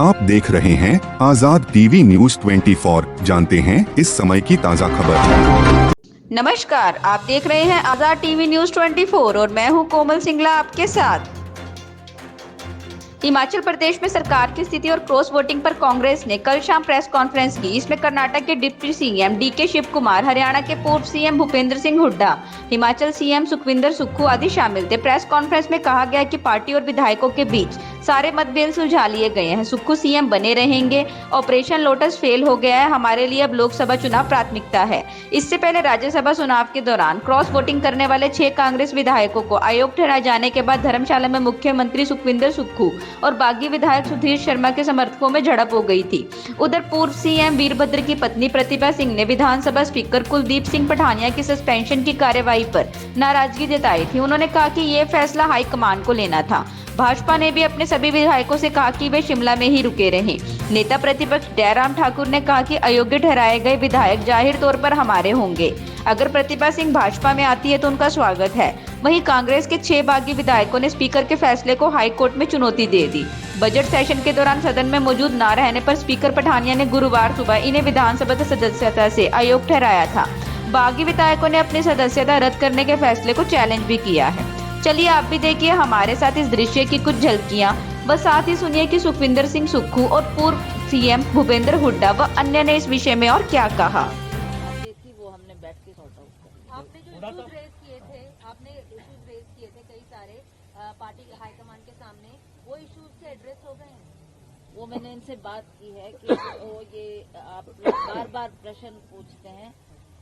आप देख रहे हैं आजाद टीवी न्यूज 24। जानते हैं इस समय की ताज़ा खबर। नमस्कार, आप देख रहे हैं आजाद टीवी न्यूज 24 और मैं हूं कोमल सिंगला आपके साथ। हिमाचल प्रदेश में सरकार की स्थिति और क्रॉस वोटिंग पर कांग्रेस ने कल शाम प्रेस कॉन्फ्रेंस की। इसमें कर्नाटक के डिप्टी सीएम डीके शिव कुमार, हरियाणा के पूर्व सीएम भूपेंद्र सिंह हुड्डा, हिमाचल सीएम सुखविंदर सुक्खू आदि शामिल थे। प्रेस कॉन्फ्रेंस में कहा गया कि पार्टी और विधायकों के बीच सारे मतभेद सुलझा लिए गए हैं। सुक्खू सीएम बने रहेंगे। ऑपरेशन लोटस फेल हो गया है। हमारे लिए अब लोकसभा चुनाव प्राथमिकता है। इससे पहले राज्यसभा चुनाव के दौरान क्रॉस वोटिंग करने वाले 6 कांग्रेस विधायकों को अयोग्य ठहराए जाने के बाद धर्मशाला में मुख्यमंत्री सुखविंदर सुक्खू और बागी विधायक सुधीर शर्मा के समर्थकों में झड़प हो गई थी। उधर पूर्व सीएम वीरभद्र की पत्नी प्रतिभा सिंह ने विधानसभा स्पीकर कुलदीप सिंह पठानिया की सस्पेंशन की कार्यवाही पर नाराजगी जताई थी। उन्होंने कहा कि ये फैसला हाईकमान को लेना था। भाजपा ने भी अपने सभी विधायकों से कहा कि वे शिमला में ही रुके रहें। नेता प्रतिपक्ष जयराम ठाकुर ने कहा कि अयोग्य ठहराए गए विधायक जाहिर तौर पर हमारे होंगे। अगर प्रतिभा सिंह भाजपा में आती है तो उनका स्वागत है। वहीं कांग्रेस के 6 बागी विधायकों ने स्पीकर के फैसले को हाई कोर्ट में चुनौती दे दी। बजट सेशन के दौरान सदन में मौजूद न रहने पर स्पीकर पठानिया ने गुरुवार सुबह इन्हें विधानसभा की सदस्यता से अयोग्य ठहराया था। बागी विधायकों ने अपनी सदस्यता रद्द करने के फैसले को चैलेंज भी किया है। चलिए आप भी देखिए हमारे साथ इस दृश्य की कुछ झलकियां व साथ ही सुनिए कि सुखविंदर सिंह सुक्खू और पूर्व सीएम भूपेंद्र हुड्डा व अन्य ने इस विषय में और क्या कहा। वो हमने बैठ के सॉर्ट आउट आपने जो इश्यूज रेज किए थे कई सारे पार्टी हाईकमान के सामने, वो इश्यूज से एड्रेस हो गए हैं। वो मैंने इनसे बात की है कि वो ये आप बार बार प्रश्न पूछते हैं।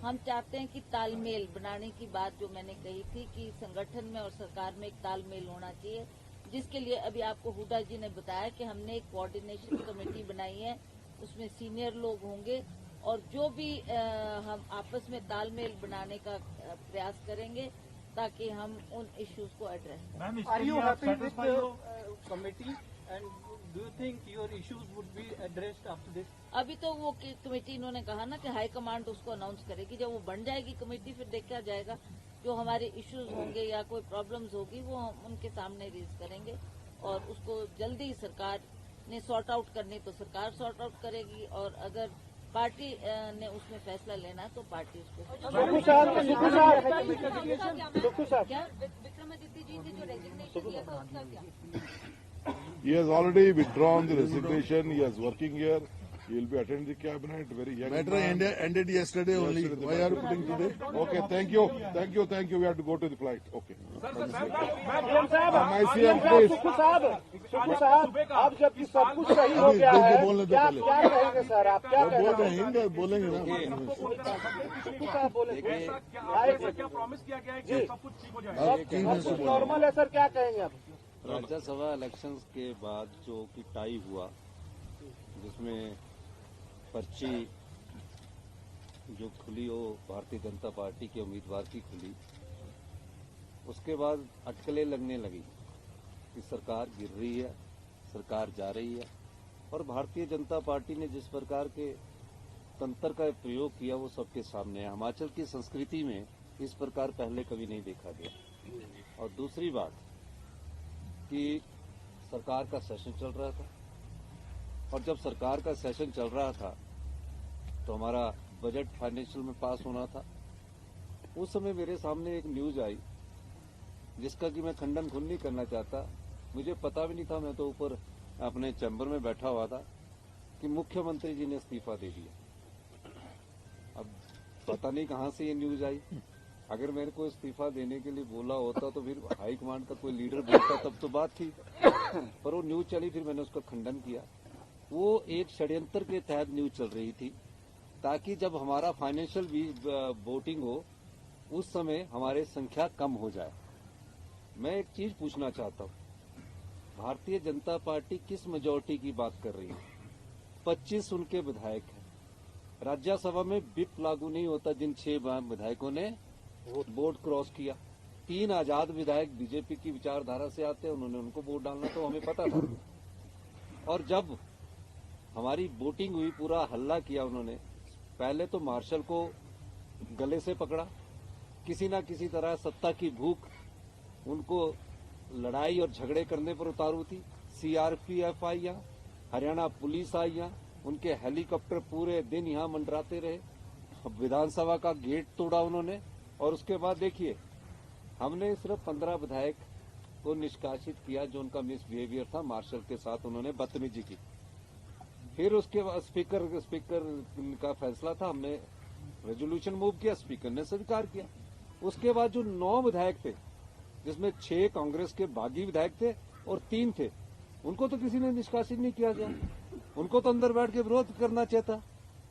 हम चाहते हैं कि तालमेल बनाने की बात जो मैंने कही थी कि संगठन में और सरकार में एक तालमेल होना चाहिए, जिसके लिए अभी आपको हुड्डा जी ने बताया कि हमने एक कोऑर्डिनेशन कमेटी बनाई है। उसमें सीनियर लोग होंगे और जो भी हम आपस में तालमेल बनाने का प्रयास करेंगे ताकि हम उन इश्यूज को एड्रेस करें। Are you happy with the committee and do you think your issues would be addressed after this? अभी तो वो कमेटी इन्होंने कहा ना कि हाई कमांड उसको अनाउंस करेगी। जब वो बन जाएगी कमेटी फिर देखा जाएगा। जो हमारे इश्यूज होंगे या कोई प्रॉब्लम्स होगी वो हम उनके सामने रेज करेंगे और उसको जल्दी सरकार ने सॉर्ट आउट करनी तो सरकार सॉर्ट आउट करेगी और अगर पार्टी ने उसमें फैसला लेना है तो पार्टी उसको। क्या विक्रमादित्य जी ने जो रेजिग्नेशन दिया था उसका क्या? He has already withdrawn the resignation. He is working here. He will be attending the cabinet. Very young. Matter ended yesterday only. Why are you putting today? Okay, thank you. We have to go to the flight. Okay. Sukhu साहब, अब जब सब कुछ सही हो गया है, क्या कहेंगे सर? आप क्या कहेंगे? बोलेंगे ना। सुक्खू साहब बोले क्या प्रॉमिस किया गया है कि सब कुछ ठीक हो जाएगा? सब कुछ नॉर्मल है सर, क्या कहेंगे आप? राज्यसभा इलेक्शंस के बाद जो कि टाई हुआ, जिसमें पर्ची जो खुली वो भारतीय जनता पार्टी के उम्मीदवार की खुली, उसके बाद अटकलें लगने लगी कि सरकार गिर रही है, सरकार जा रही है। और भारतीय जनता पार्टी ने जिस प्रकार के तंत्र का प्रयोग किया वो सबके सामने है। हिमाचल की संस्कृति में इस प्रकार पहले कभी नहीं देखा गया। और दूसरी बात कि सरकार का सेशन चल रहा था और जब सरकार का सेशन चल रहा था तो हमारा बजट फाइनेंशियल में पास होना था। उस समय मेरे सामने एक न्यूज आई जिसका कि मैं खंडन खुद नहीं करना चाहता। मुझे पता भी नहीं था, मैं तो ऊपर अपने चैम्बर में बैठा हुआ था कि मुख्यमंत्री जी ने इस्तीफा दे दिया। अब पता नहीं कहां से ये न्यूज आई। अगर मेरे को इस्तीफा देने के लिए बोला होता तो फिर हाईकमांड का कोई लीडर बोलता तब तो बात थी, पर वो न्यूज चली, फिर मैंने उसका खंडन किया। वो एक षड्यंत्र के तहत न्यूज चल रही थी ताकि जब हमारा फाइनेंशियल वोटिंग हो उस समय हमारे संख्या कम हो जाए। मैं एक चीज पूछना चाहता हूं, भारतीय जनता पार्टी किस मेजोरिटी की बात कर रही है? 25 उनके विधायक हैं। राज्यसभा में विप लागू नहीं होता जिन 6 विधायकों ने वोट क्रॉस किया। 3 आजाद विधायक बीजेपी की विचारधारा से आते हैं, उन्होंने उनको वोट डालना तो हमें पता था। और जब हमारी वोटिंग हुई, पूरा हल्ला किया उन्होंने। पहले तो मार्शल को गले से पकड़ा, किसी न किसी तरह सत्ता की भूख उनको लड़ाई और झगड़े करने पर उतारू थी। सीआरपीएफ आई यहाँ, हरियाणा पुलिस आई यहाँ, उनके हेलीकॉप्टर पूरे दिन यहाँ मंडराते रहे, विधानसभा का गेट तोड़ा उन्होंने। और उसके बाद देखिए, हमने सिर्फ 15 विधायक को निष्कासित किया जो उनका मिसबिहेवियर था, मार्शल के साथ उन्होंने बदतमीजी की। फिर उसके बाद स्पीकर का फैसला था, हमने रेजोल्यूशन मूव किया, स्पीकर ने स्वीकार किया। उसके बाद जो 9 विधायक थे, जिसमें 6 कांग्रेस के बागी विधायक थे और 3 थे, उनको तो किसी ने निष्कासित नहीं किया गया। उनको तो अंदर बैठ के विरोध करना चाहिए था।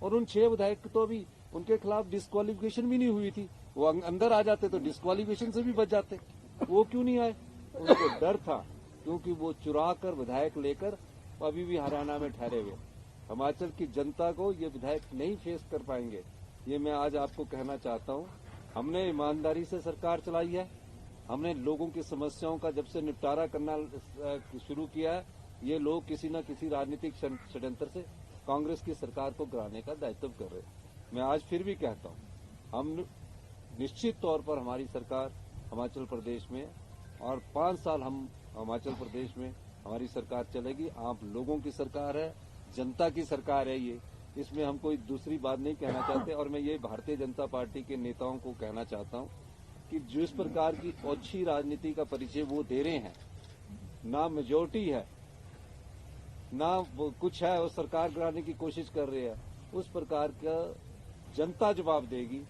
और उन 6 विधायक तो अभी उनके खिलाफ डिस्क्वालिफिकेशन भी नहीं हुई थी, वो अंदर आ जाते तो डिस्क्वालिफिकेशन से भी बच जाते। वो क्यों नहीं आए? उनको डर था, क्योंकि वो चुरा कर विधायक लेकर अभी भी हरियाणा में ठहरे हुए। हिमाचल की जनता को ये विधायक नहीं फेस कर पाएंगे, ये मैं आज आपको कहना चाहता हूँ। हमने ईमानदारी से सरकार चलाई है, हमने लोगों की समस्याओं का जब से निपटारा करना शुरू किया है, ये लोग किसी न किसी राजनीतिक षड्यंत्र से कांग्रेस की सरकार को गिराने का दायित्व कर रहे हैं। मैं आज फिर भी कहता हूँ, हम निश्चित तौर पर हमारी सरकार हिमाचल प्रदेश में, और 5 साल हम हिमाचल प्रदेश में हमारी सरकार चलेगी। आप लोगों की सरकार है, जनता की सरकार है ये, इसमें हम कोई दूसरी बात नहीं कहना चाहते। और मैं ये भारतीय जनता पार्टी के नेताओं को कहना चाहता हूँ कि जिस प्रकार की ओछी राजनीति का परिचय वो दे रहे हैं, ना मेजोरिटी है ना वो कुछ है, वो सरकार गिराने की कोशिश कर रहे हैं, उस प्रकार का जनता जवाब देगी।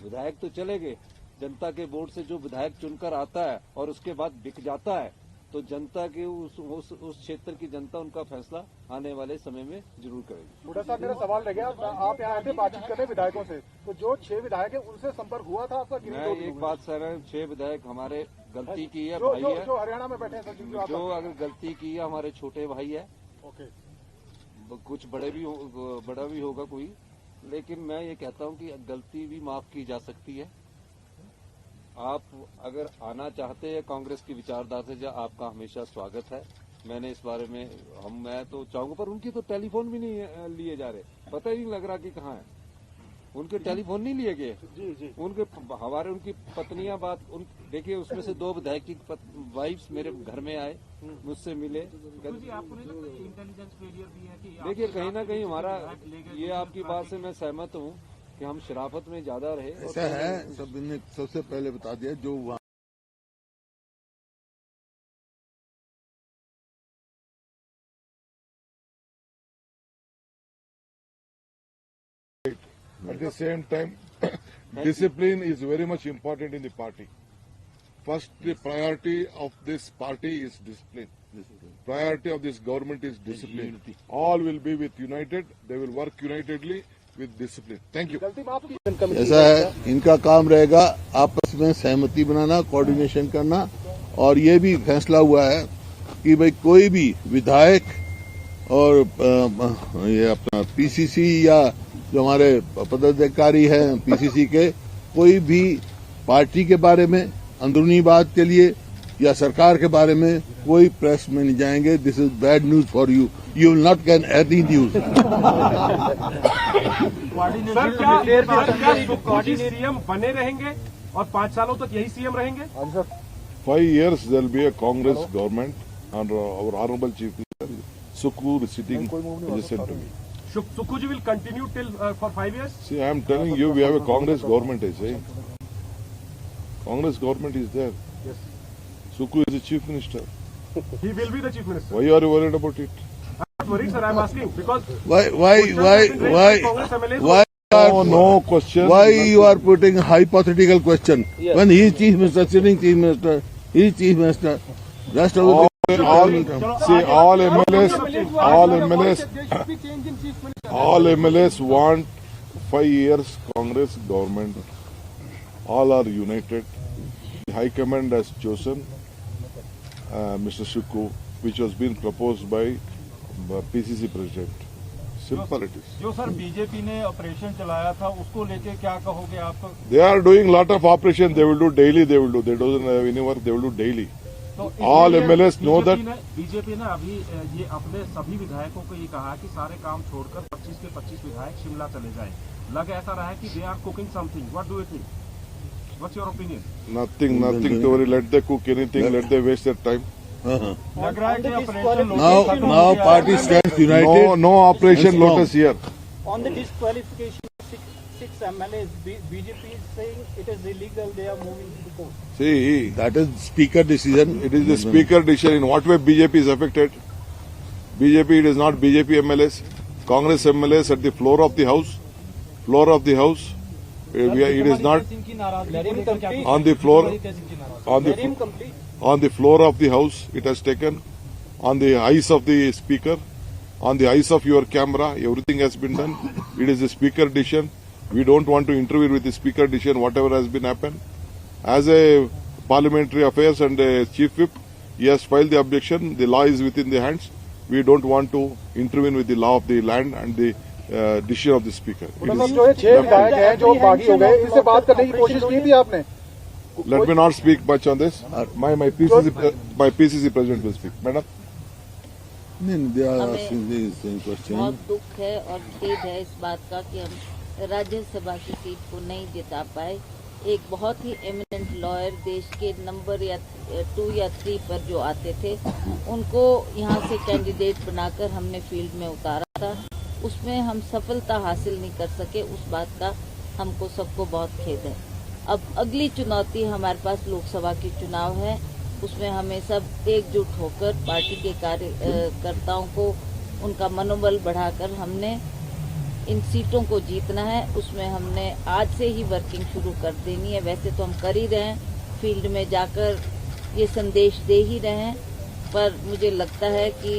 विधायक तो चले गए, जनता के वोट से जो विधायक चुनकर आता है और उसके बाद बिक जाता है, तो जनता के उस क्षेत्र की जनता उनका फैसला आने वाले समय में जरूर करेगी। हुड्डा साहब, मेरा सवाल रह गया, आप यहाँ आए थे बातचीत करने विधायकों से, तो जो 6 विधायक है उनसे संपर्क हुआ था आपका? मैं एक बात सर, 6 विधायक हमारे गलती की है, जो, भाई जो, है, जो हरियाणा में बैठे हैं, जो अगर गलती की है हमारे छोटे भाई है। ओके, कुछ बड़ा भी होगा कोई, लेकिन मैं ये कहता हूँ कि गलती भी माफ की जा सकती है। आप अगर आना चाहते हैं कांग्रेस की विचारधारा से, आपका हमेशा स्वागत है। मैंने इस बारे में मैं तो चाहूंगा, पर उनकी तो टेलीफोन भी नहीं लिए जा रहे, पता ही नहीं लग रहा कि कहाँ है। उनके टेलीफोन नहीं लिए गए जी। उनकी पत्नियां देखिए, उसमें से 2 विधायक की वाइफ्स मेरे घर में आए, मुझसे मिले। देखिए, कहीं ना कहीं हमारा ये आपकी बात से मैं सहमत हूँ कि हम शराफत में ज्यादा रहे। ऐसा है, सबने सबसे पहले बता दिया जो वहाँ At the same time, discipline is very much important in the party. First, the priority of this party is discipline. Priority of this government is discipline. All will be united. They will work unitedly with discipline. Thank you. गलती माफ की। ऐसा है, इनका काम रहेगा आपस में सहमति बनाना, कोऑर्डिनेशन करना। और ये भी फैसला हुआ है कि भाई कोई भी विधायक और ये अपना पीसीसी या जो हमारे पदाधिकारी हैं पीसीसी के, कोई भी पार्टी के बारे में, अंदरूनी बात के लिए या सरकार के बारे में कोई प्रेस में नहीं जाएंगे। This is bad news for you, you will not can any news. Sir, क्या सीएम बने रहेंगे और 5 सालों तक यही सीएम रहेंगे? 5 years there will be a Congress government under our honorable Chief Minister Sukhu sitting adjacent to me. Sukhuji will continue till for 5 years? See, I am telling you, we have a Congress government, I say. Congress government is there. Yes. Sukhu is the Chief Minister. He will be the Chief Minister. Why are you worried about it? I'm not worried, sir. I'm asking because No question. Why you are putting hypothetical question? Yes. When he is Chief Minister, sitting Chief Minister, he is Chief Minister. Rest of the all MLAs want 5 years Congress government. All are united. The High Command has chosen Mr. Sukhu, which was being proposed by PCC President. Simple it is. जो sir BJP ने operation चलाया था उसको लेके क्या कहोगे आप? They are doing lot of operation. They will do daily. They don't have any work. They will do daily. तो All MLAs know that. BJP ने अभी ये अपने सभी विधायकों को ये कहा कि सारे काम छोड़कर 25 के 25 विधायक शिमला चले जाएं। लग ऐसा रहा है कि they are cooking something. What do you think? What's your opinion? Nothing to worry. Let them cook anything. Let them waste their time. लग रहा है कि operation Now party stands united. No operation and strong. Lotus here. On the disqualification of six MLAs, BJP is saying it is illegal. They are moving to the court. See, That is speaker decision. it is the speaker decision. In what way BJP is affected? BJP, it is not BJP MLAs. Congress MLAs at the floor of the house. Floor of the house. It is not on the floor. On the floor of the house, it has taken. On the eyes of the speaker. On the eyes of your camera, everything has been done. It is the speaker decision. We don't want to interfere with the speaker decision, whatever has been happened. As a parliamentary affairs and a chief whip, he has filed the objection. The law is within the hands. We don't want to intervene with the law of the land and the decision of the speaker. It is- जो 6 विधायक हैं जो बागी हो गए, इससे बात करने की कोशिश की थी आपने? Let me not speak much on this. My PCC president will speak. Madam. They are हमें asking the same question. बहुत दुख है और खेद है इस बात का कि हम राज्यसभा की सीट को नहीं जिता पाए। एक बहुत ही एमिनेंट लॉयर देश के नंबर 2 या 3 पर जो आते थे, उनको यहाँ से कैंडिडेट बनाकर हमने फील्ड में उतारा था। उसमें हम सफलता हासिल नहीं कर सके। उस बात का हमको सबको बहुत खेद है। अब अगली चुनौती हमारे पास लोकसभा की चुनाव है। उसमें हमें सब एकजुट होकर पार्टी के कार्यकर्ताओं को उनका मनोबल बढ़ाकर हमने इन सीटों को जीतना है। उसमें हमने आज से ही वर्किंग शुरू कर देनी है। वैसे तो हम कर ही रहे हैं, फील्ड में जाकर ये संदेश दे ही रहे हैं, पर मुझे लगता है कि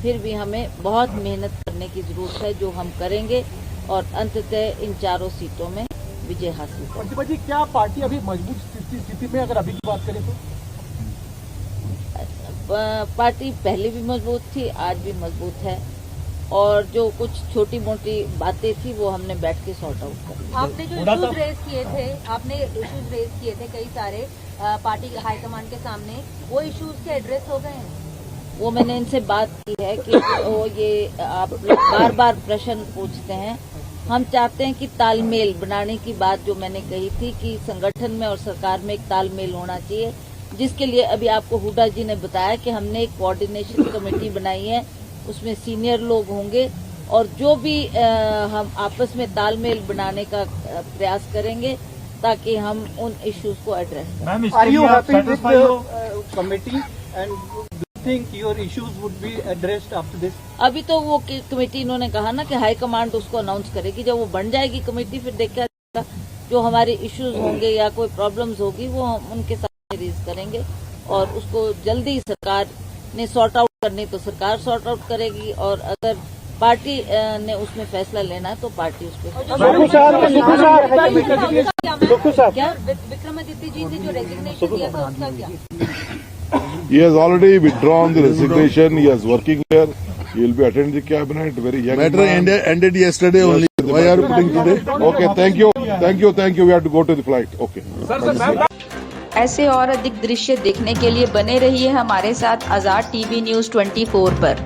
फिर भी हमें बहुत मेहनत करने की जरूरत है, जो हम करेंगे और अंततः इन 4 सीटों में विजय हासिल करेंगे। प्रतिभा जी, क्या पार्टी अभी मजबूत स्थिति में, अगर अभी की बात करें तो? पार्टी पहले भी मजबूत थी, आज भी मजबूत है, और जो कुछ छोटी मोटी बातें थी वो हमने बैठ के सॉर्ट आउट कर ली। आपने जो इश्यूज रेज किए थे कई सारे पार्टी हाईकमान के सामने, वो इश्यूज के एड्रेस हो गए हैं? वो मैंने इनसे बात की है कि वो ये आप लोग बार बार प्रश्न पूछते हैं। हम चाहते हैं कि तालमेल बनाने की बात जो मैंने कही थी कि संगठन में और सरकार में एक तालमेल होना चाहिए, जिसके लिए अभी आपको हुड्डा जी ने बताया कि हमने एक कोऑर्डिनेशन कमेटी बनाई है। उसमें सीनियर लोग होंगे और जो भी हम आपस में तालमेल बनाने का प्रयास करेंगे ताकि हम उन इश्यूज को एड्रेस करें। Are you happy with the committee and do you think your issues would be addressed after this? अभी तो वो कमेटी इन्होंने कहा ना कि हाईकमांड उसको अनाउंस करेगी। जब वो बन जाएगी कमेटी, फिर देखा जाएगा जो हमारे इश्यूज होंगे या कोई प्रॉब्लम्स होगी वो हम उनके सामने रेज करेंगे और उसको जल्दी सरकार ने सॉर्ट आउट करनी तो सरकार सॉर्ट आउट करेगी, और अगर पार्टी ने उसमें फैसला लेना है तो पार्टी उस पर क्या। विक्रमादित्य जी ने जो रेजिग्नेशन दिया था उसका क्या? He has already withdrawn the resignation. He is working there. He will be attending the cabinet. Very young Matter man. ended yesterday only. Why are you putting today? Okay, thank you. We have to go to the flight. Okay. ऐसे और अधिक दृश्य देखने के लिए बने रहिए हमारे साथ आजाद टीवी न्यूज़ 24 पर।